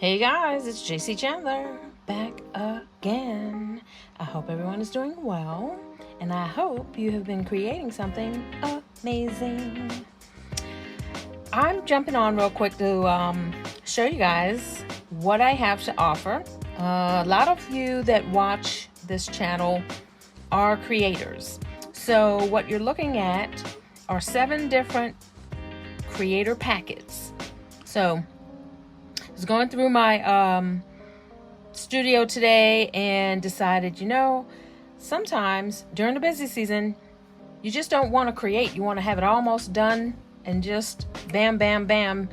Hey guys, it's JC Chandler back again. I hope everyone is doing well, and I hope you have been creating something amazing. I'm jumping on real quick to show you guys what I have to offer. A lot of you that watch this channel are creators. So what you're looking at are 7 different creator packets. So I was going through my studio today and decided, sometimes during the busy season, you just don't want to create. You want to have it almost done and just bam, bam, bam,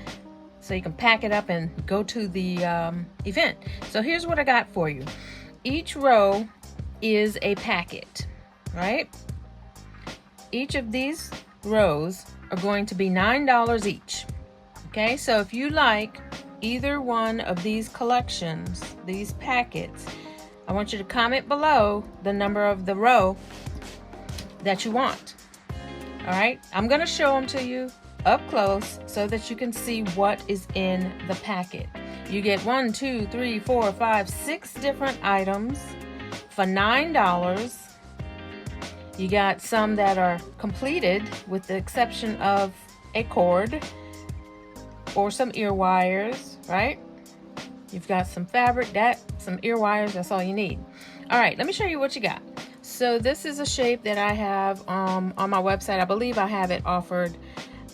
so you can pack it up and go to the event. So here's what I got for you. Each row is a packet, right? Each of these rows are going to be $9 each. Okay, so if you like either one of these collections, these packets, I want you to comment below the number of the row that you want. All right, I'm going to show them to you up close so that you can see what is in the packet. You get 1, 2, 3, 4, 5, 6 different items for $9. You got some that are completed with the exception of a cord or some ear wires, right? You've got some fabric, some ear wires, that's all you need. All right, let me show you what you got. So this is a shape that I have on my website. I believe I have it offered,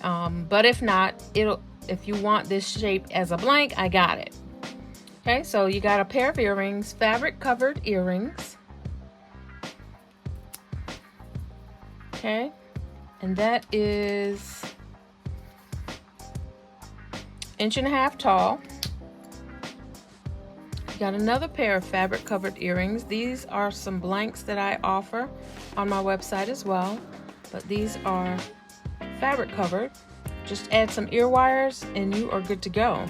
but if not, if you want this shape as a blank, I got it. Okay, so you got a pair of earrings, fabric covered earrings. Okay, and that is 1.5 inches tall. You got another pair of fabric covered earrings. These are some blanks that I offer on my website as well, but these are fabric covered. Just add some ear wires and you are good to go.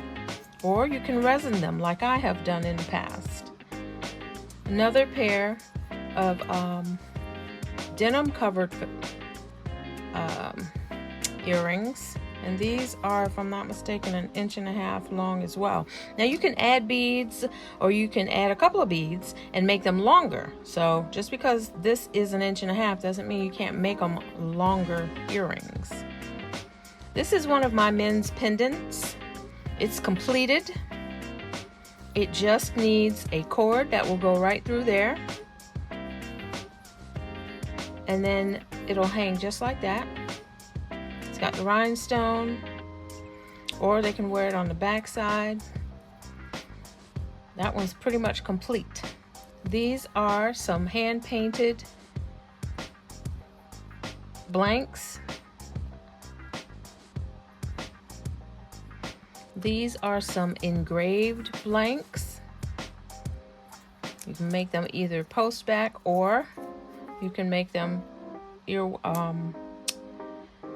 Or you can resin them like I have done in the past. Another pair of denim covered earrings, and these are, if I'm not mistaken, 1.5 inches long as well. Now you can add beads, or you can add a couple of beads and make them longer. So just because this is 1.5 inches doesn't mean you can't make them longer earrings. This is one of my men's pendants. It's completed. It just needs a cord that will go right through there, and then it'll hang just like that. It's got the rhinestone, or they can wear it on the back side. That one's pretty much complete. These are some hand-painted blanks. These are some engraved blanks. You can make them either post back, or you can make them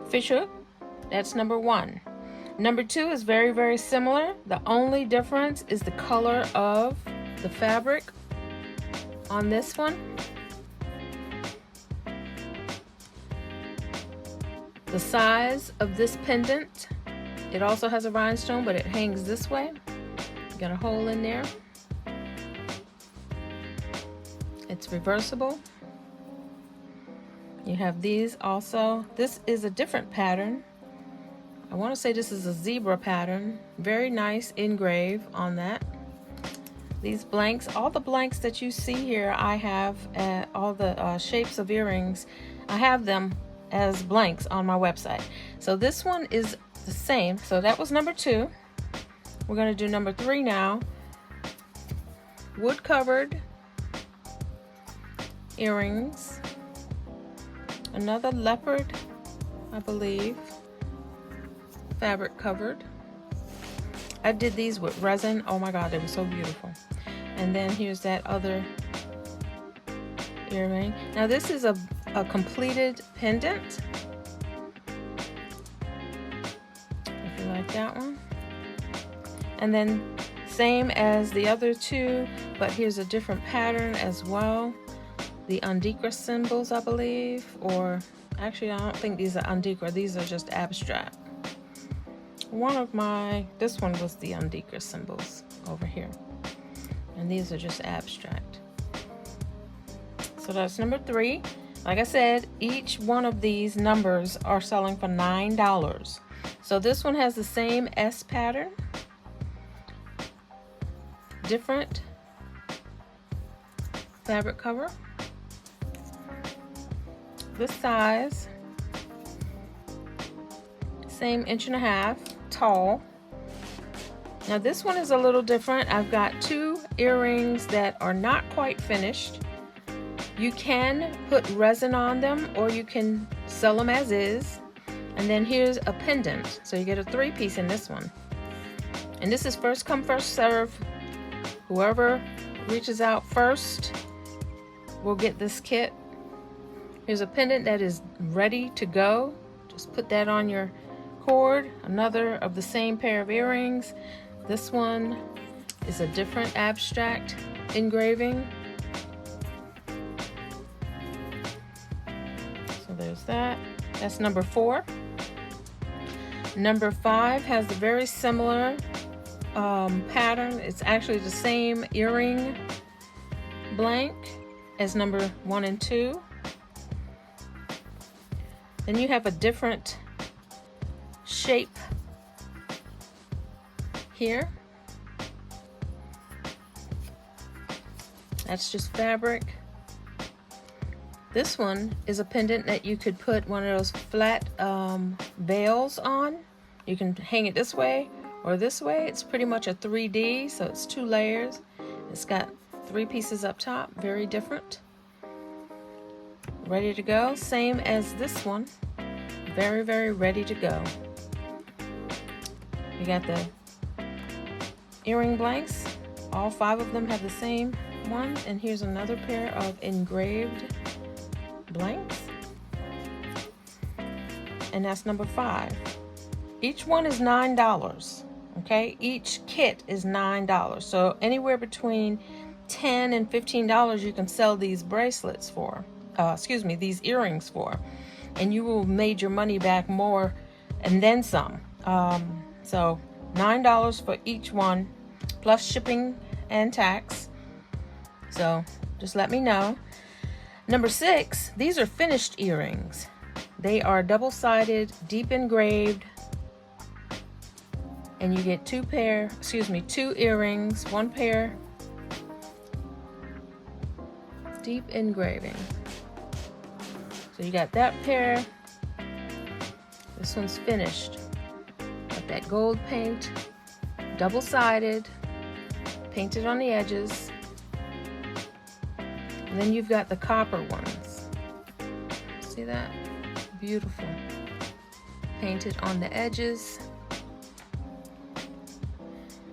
fish hook. That's number 1. Number 2 is very, very similar. The only difference is the color of the fabric on this one. The size of this pendant. It also has a rhinestone, but it hangs this way. Got a hole in there. It's reversible. You have these also. This is a different pattern. I want to say this is a zebra pattern. Very nice engrave on that. These blanks, all the blanks that you see here, I have all the shapes of earrings. I have them as blanks on my website. So this one is the same. So that was number 2. We're going to do number 3 now. Wood covered earrings. Another leopard, I believe, fabric covered. I did these with resin. Oh my God, they were so beautiful. And then here's that other earring. Now this is a completed pendant, if you like that one. And then same as the other 2, but here's a different pattern as well. The Undikra symbols, I believe, or actually I don't think these are Undikra, these are just abstract. this one was the Undecra symbols over here. And these are just abstract. So that's number 3. Like I said, each one of these numbers are selling for $9. So this one has the same S pattern, different fabric cover, this size, same 1.5 inch tall. Now this one is a little different. I've got 2 earrings that are not quite finished. You can put resin on them, or you can sell them as is. And then here's a pendant. So you get a 3-piece in this one. And this is first come, first serve. Whoever reaches out first will get this kit. Here's a pendant that is ready to go. Just put that on your cord. Another of the same pair of earrings. This one is a different abstract engraving. So there's that. That's number 4. Number 5 has a very similar pattern. It's actually the same earring blank as number 1 and 2. Then you have a different shape here. That's just fabric. This one is a pendant that you could put one of those flat veils on. You can hang it this way or this way. It's pretty much a 3D, so it's 2 layers. It's got 3 pieces up top, very different. Ready to go, same as this one. Very, very ready to go. You got the earring blanks. All 5 of them have the same one. And here's another pair of engraved blanks. And that's number 5. Each one is $9. Okay, each kit is $9. So anywhere between $10 and $15 you can sell these bracelets for. These earrings for. And you will have made your money back more and then some. So $9 for each one, plus shipping and tax. So just let me know. Number 6, these are finished earrings. They are double-sided, deep engraved, and you get 2 earrings, 1 pair, deep engraving. So you got that pair. This one's finished. Got that gold paint, double-sided, painted on the edges. And then you've got the copper ones. See that? Beautiful. Painted on the edges.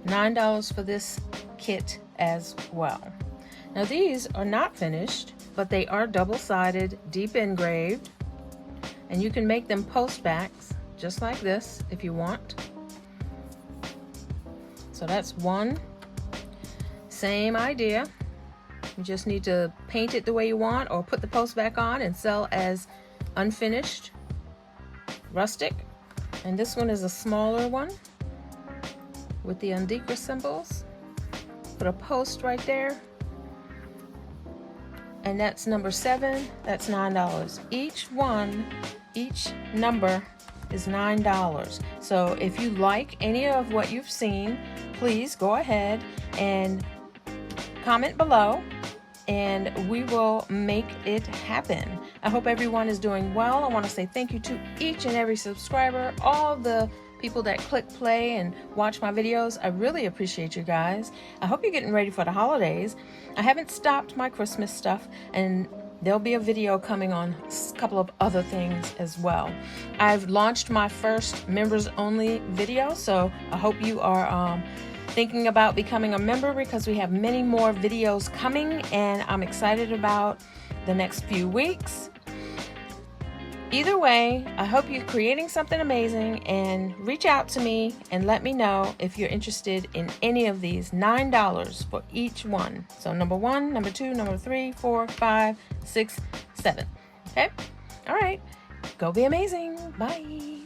$9 for this kit as well. Now these are not finished, but they are double-sided, deep engraved, and you can make them post backs just like this if you want. So that's one. Same idea. You just need to paint it the way you want or put the post back on and sell as unfinished rustic. And this one is a smaller one with the Undecra symbols. Put a post right there. And that's number 7. That's $9. Each number is $9. So if you like any of what you've seen, please go ahead and comment below and we will make it happen. I hope everyone is doing well. I want to say thank you to each and every subscriber, all the people that click play and watch my videos. I really appreciate you guys. I hope you're getting ready for the holidays. I haven't stopped my Christmas stuff, and there'll be a video coming on a couple of other things as well. I've launched my first members only video, so I hope you are thinking about becoming a member, because we have many more videos coming and I'm excited about the next few weeks. Either way, I hope you're creating something amazing, and reach out to me and let me know if you're interested in any of these. $9 for each one. So number 1, number 2, number 3, 4, 5, 6, 7. Okay? All right. Go be amazing. Bye.